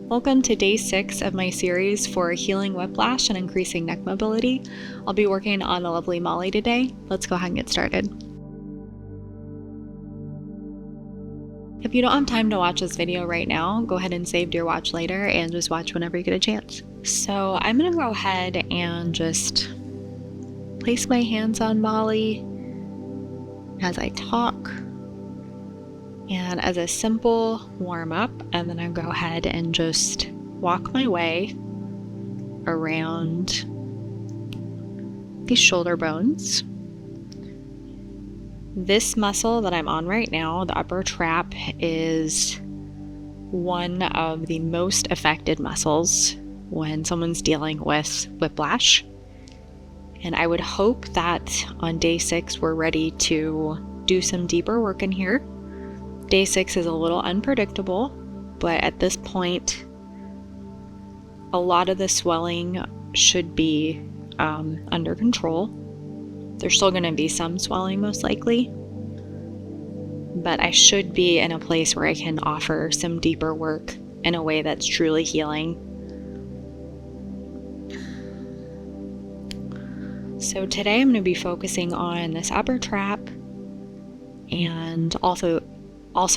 Welcome to day 6 of my series for healing whiplash and increasing neck mobility. I'll be working on the lovely Molly today. Let's go ahead and get started. If you don't have time to watch this video right now, go ahead and save your watch later and just watch whenever you get a chance. So I'm going to go ahead and just place my hands on Molly as I talk. And as a simple warm-up, and then I go ahead and just walk my way around the shoulder bones. This muscle that I'm on right now, the upper trap, is one of the most affected muscles when someone's dealing with whiplash. And I would hope that on day 6 we're ready to do some deeper work in here. Day 6 is a little unpredictable, but at this point, a lot of the swelling should be under control. There's still going to be some swelling most likely, but I should be in a place where I can offer some deeper work in a way that's truly healing. So today I'm going to be focusing on this upper trap and also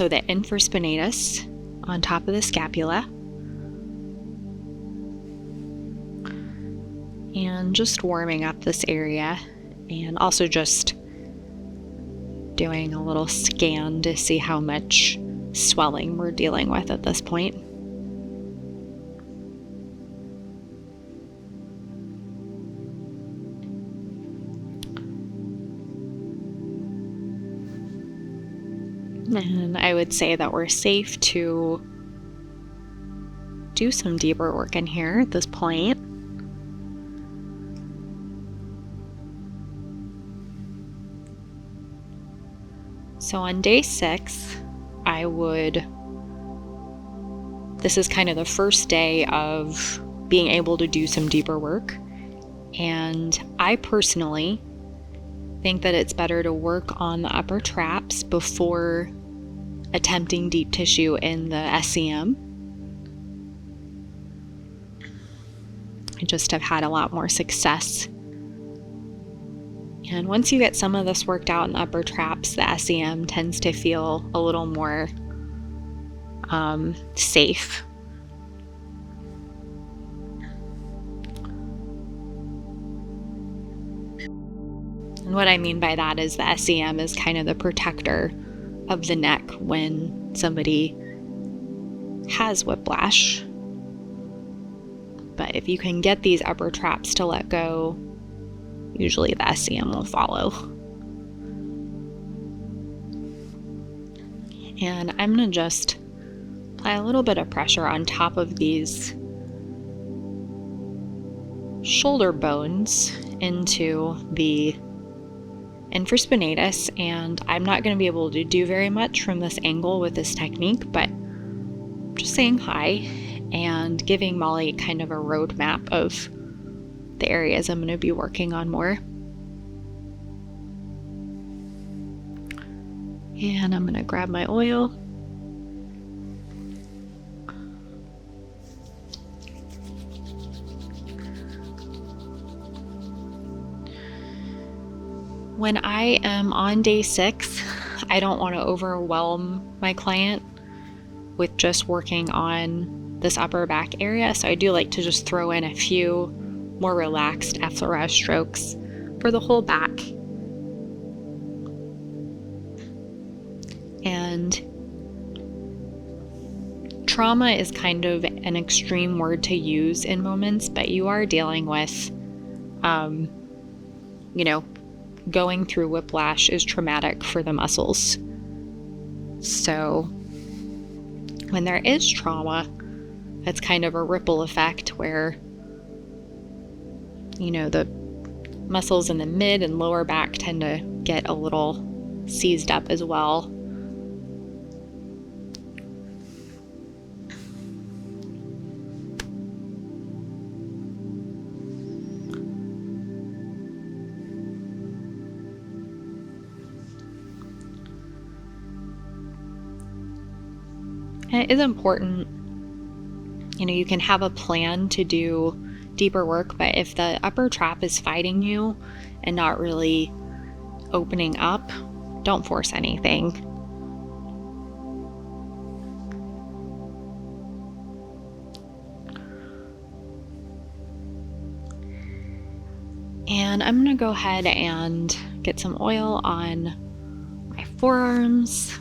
the infraspinatus on top of the scapula, and just warming up this area, and also just doing a little scan to see how much swelling we're dealing with at this point. And I would say that we're safe to do some deeper work in here at this point. So on day 6, this is kind of the first day of being able to do some deeper work. And I personally think that it's better to work on the upper traps before attempting deep tissue in the SCM. I just have had a lot more success. And once you get some of this worked out in the upper traps, the SCM tends to feel a little more safe. And what I mean by that is the SCM is kind of the protector of the neck when somebody has whiplash. But if you can get these upper traps to let go, usually the SCM will follow. And I'm going to just apply a little bit of pressure on top of these shoulder bones into the infraspinatus, and I'm not going to be able to do very much from this angle with this technique, but just saying hi and giving Molly kind of a roadmap of the areas I'm going to be working on more. And I'm going to grab my oil. When I am on day 6, I don't want to overwhelm my client with just working on this upper back area, so I do like to just throw in a few more relaxed effleurage strokes for the whole back. And trauma is kind of an extreme word to use in moments, but you are dealing with, going through whiplash is traumatic for the muscles. So when there is trauma, it's kind of a ripple effect where, the muscles in the mid and lower back tend to get a little seized up as well. And it is important You can have a plan to do deeper work, but if the upper trap is fighting you and not really opening up, don't force anything. And I'm going to go ahead and get some oil on my forearms.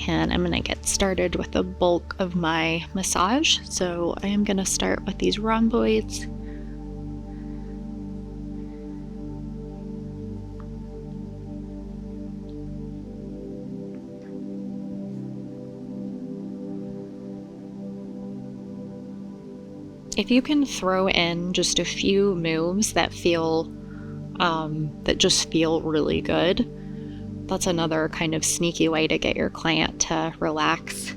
And I'm going to get started with the bulk of my massage. So I am going to start with these rhomboids. If you can throw in just a few moves that just feel really good, that's another kind of sneaky way to get your client to relax.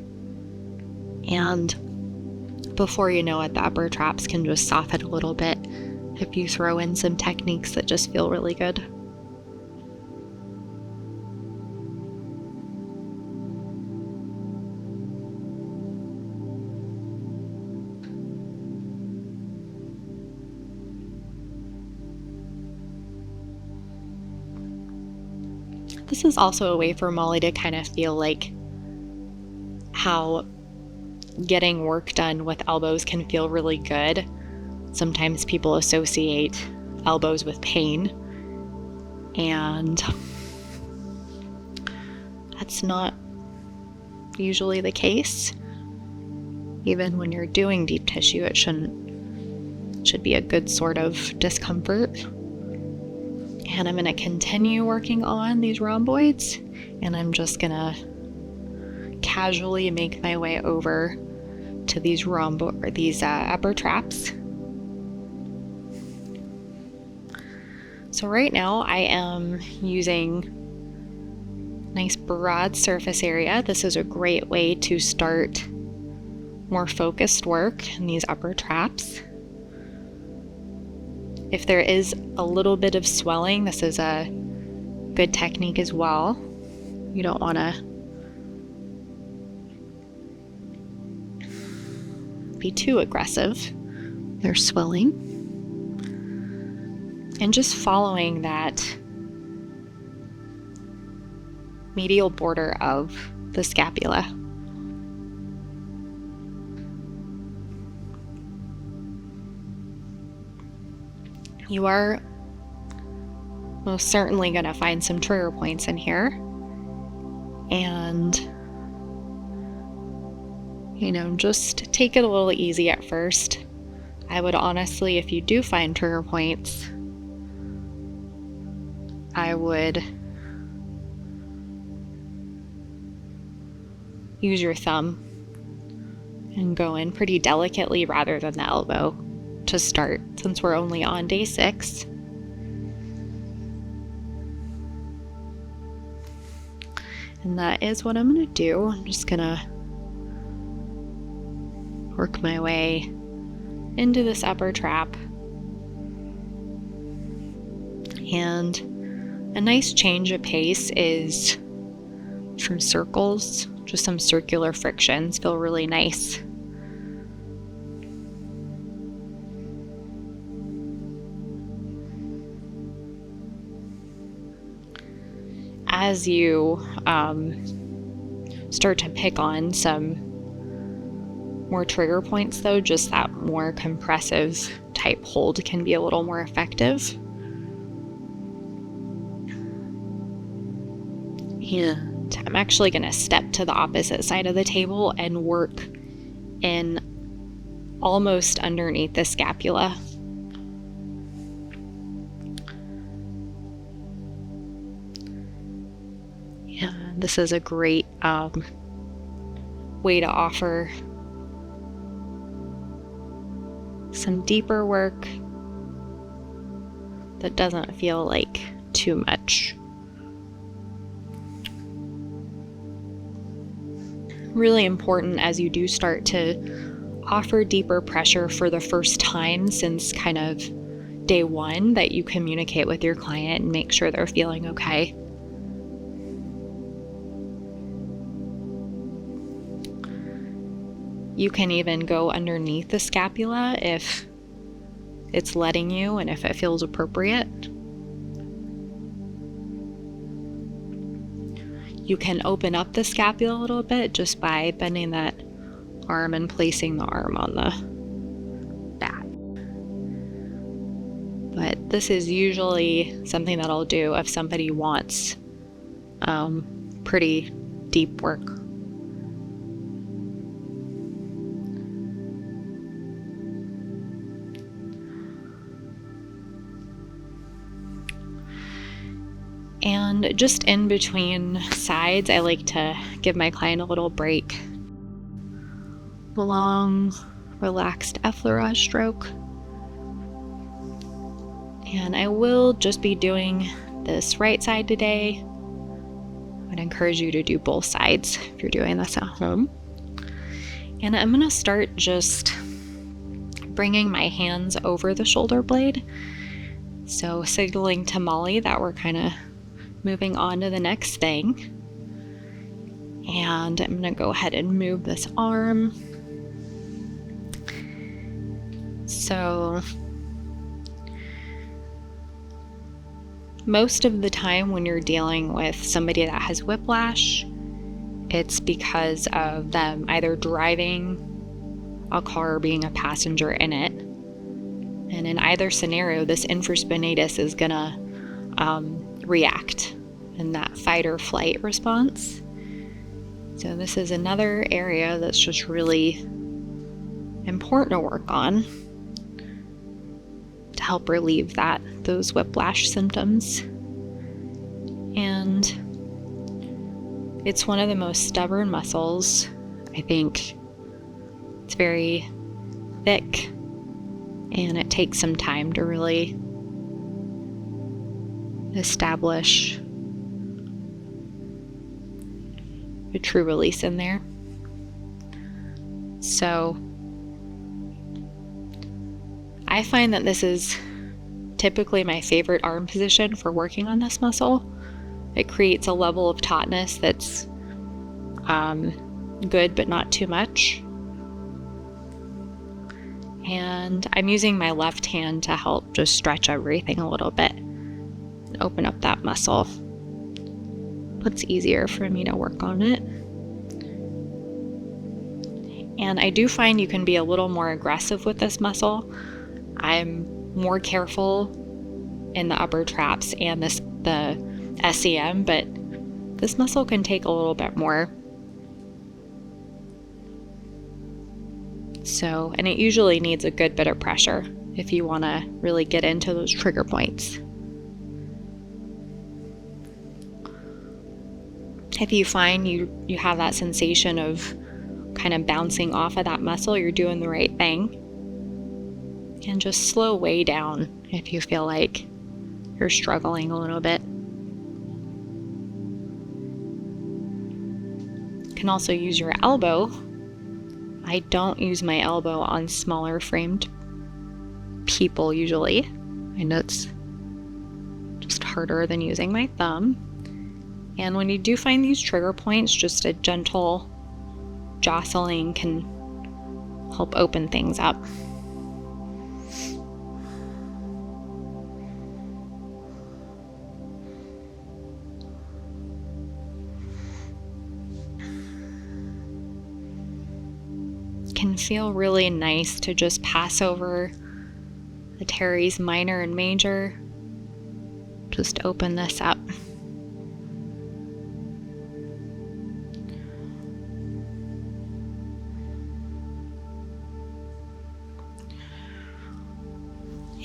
And before you know it, the upper traps can just soften a little bit if you throw in some techniques that just feel really good. This is also a way for Molly to kind of feel like how getting work done with elbows can feel really good. Sometimes people associate elbows with pain, and that's not usually the case. Even when you're doing deep tissue, it should be a good sort of discomfort. And I'm going to continue working on these rhomboids, and I'm just going to casually make my way over to these upper traps. So right now I am using nice broad surface area. This is a great way to start more focused work in these upper traps. If there is a little bit of swelling, this is a good technique as well. You don't want to be too aggressive. There's swelling. And just following that medial border of the scapula. You are most certainly going to find some trigger points in here. And, just take it a little easy at first. I would honestly, if you do find trigger points, I would use your thumb and go in pretty delicately rather than the elbow to start, since we're only on day 6. And that is what I'm going to do. I'm just going to work my way into this upper trap. And a nice change of pace is some circles, just some circular frictions feel really nice. As you start to pick on some more trigger points, though, just that more compressive type hold can be a little more effective. And I'm actually going to step to the opposite side of the table and work in almost underneath the scapula. This is a great way to offer some deeper work that doesn't feel like too much. Really important as you do start to offer deeper pressure for the first time, since kind of day one that you communicate with your client and make sure they're feeling okay. You can even go underneath the scapula if it's letting you and if it feels appropriate. You can open up the scapula a little bit just by bending that arm and placing the arm on the back. But this is usually something that I'll do if somebody wants pretty deep work. And just in between sides, I like to give my client a little break. Long, relaxed effleurage stroke. And I will just be doing this right side today. I would encourage you to do both sides if you're doing this at home. And I'm going to start just bringing my hands over the shoulder blade. So signaling to Molly that we're kind of moving on to the next thing. And I'm going to go ahead and move this arm. So most of the time when you're dealing with somebody that has whiplash, it's because of them either driving a car or being a passenger in it. And in either scenario, this infraspinatus is going to react in that fight or flight response. So this is another area that's just really important to work on to help relieve those whiplash symptoms. And it's one of the most stubborn muscles. I think it's very thick and it takes some time to really establish a true release in there. So I find that this is typically my favorite arm position for working on this muscle. It creates a level of tautness that's good but not too much. And I'm using my left hand to help just stretch everything a little bit. Open up that muscle. It's easier for me to work on it. And I do find you can be a little more aggressive with this muscle. I'm more careful in the upper traps and the SEM, but this muscle can take a little bit more. So, and it usually needs a good bit of pressure if you want to really get into those trigger points. If you find you have that sensation of kind of bouncing off of that muscle, you're doing the right thing. And just slow way down if you feel like you're struggling a little bit. You can also use your elbow. I don't use my elbow on smaller framed people usually. I know it's just harder than using my thumb. And when you do find these trigger points, just a gentle jostling can help open things up. It can feel really nice to just pass over the teres minor and major. Just open this up.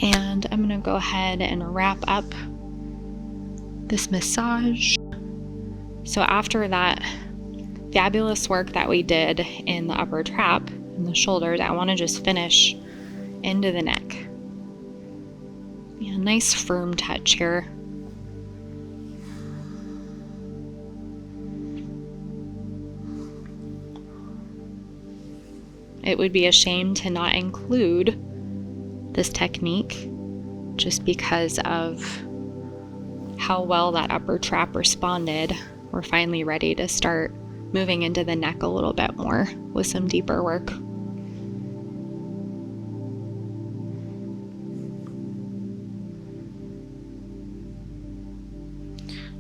And I'm going to go ahead and wrap up this massage. So after that fabulous work that we did in the upper trap and the shoulders, I want to just finish into the neck. Yeah, nice firm touch here. It would be a shame to not include this technique just because of how well that upper trap responded. We're finally ready to start moving into the neck a little bit more with some deeper work.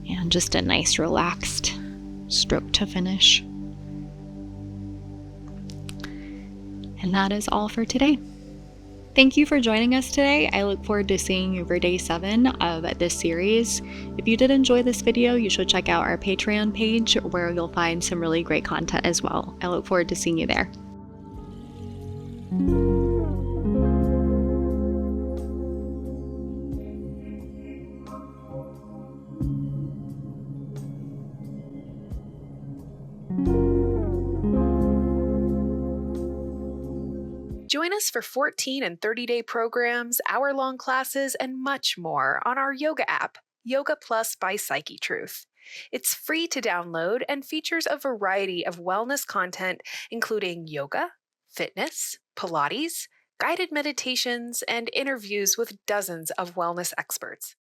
And just a nice relaxed stroke to finish. And that is all for today. Thank you for joining us today. I look forward to seeing you for day 7 of this series. If you did enjoy this video, you should check out our Patreon page where you'll find some really great content as well. I look forward to seeing you there. Join us for 14 and 30-day programs, hour-long classes, and much more on our yoga app, Yoga Plus by Psyche Truth. It's free to download and features a variety of wellness content, including yoga, fitness, Pilates, guided meditations, and interviews with dozens of wellness experts.